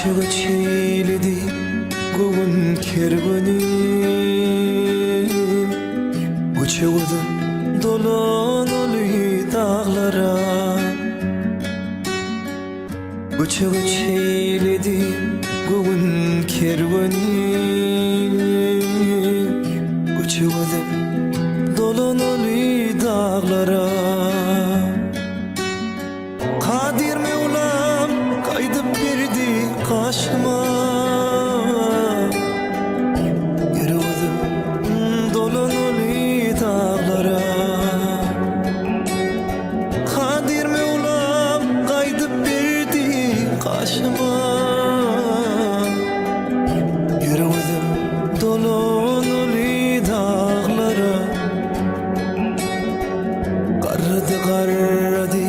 Koçaga çeyledi goğun kervanım, koçaga dolan oluy dağlara. Koçaga çeyledi goğun kervanım, koçaga dolan oluy dağlara. Kadir Mevlam kaydıp berdi kaşıma, yürüdüm dolan oluy dağlara. Kadir Mevlam kaydıp berdi kaşıma, yürüdüm dolan oluy dağlara. Qarradı qarradı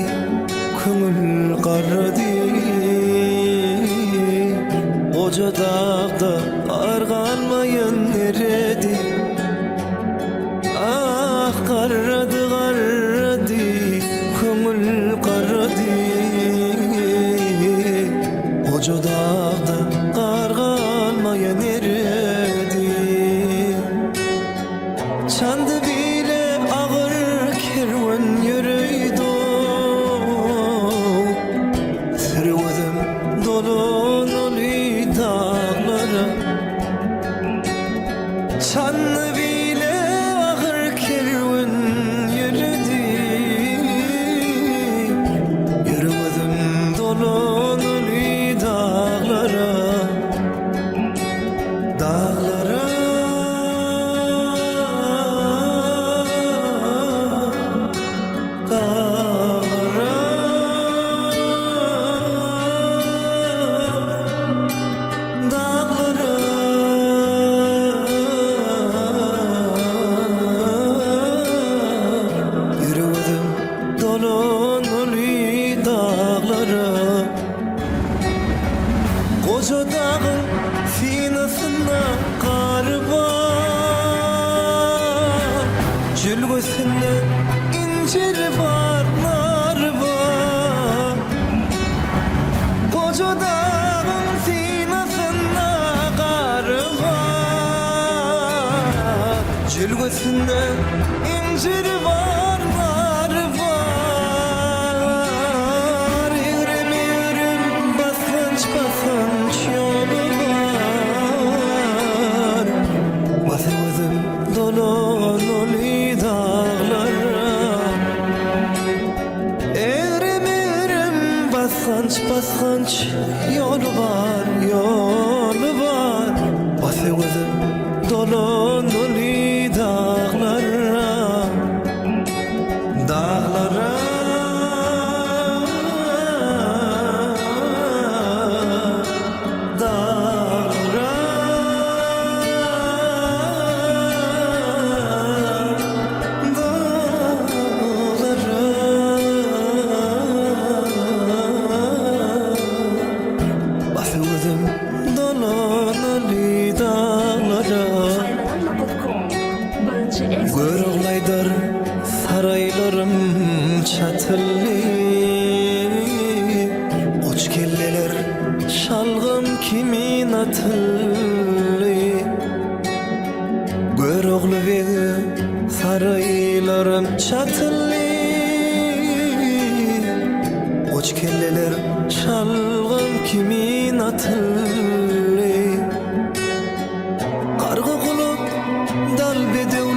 köngül qarradı, Oca dağda qar qalmayan neredi? Ah qarradı qarradı köngül qarradı, Oca dağda qar qalmayan neredi? Çandı bile ağır kervan yürüydü, sürüdüm dolan oluy dağlara. Çandı bile ağır kervan yürüdü, yürüdüm dolan oluy dağlara. Dağlara, dağlara, dağlara, yürüdüm dolan oluy dağlara. Koca dağın sinasında qar var, jülgösünde incir var, nar var. Koca dağın sinasında qar var, jülgösünde incir var, nar var. Eğrim eğrim basınç basınç yolu var, basıvızım dolan oluy dağlara. Eğrim eğrim basınç basınç yolu var, yolu var, basıvızım dolan oluy dağlara. Dağlara, dağlara, dağlara, basıvızım dolan oluy dağlara. Görülaydır saraylarım çatıllı, uç kelleler şalgım kimin atıllı. Görülaydı saraylarım çatıllı, uç kelleler şalgım kimin atıllı. Qargı kulup dal bedev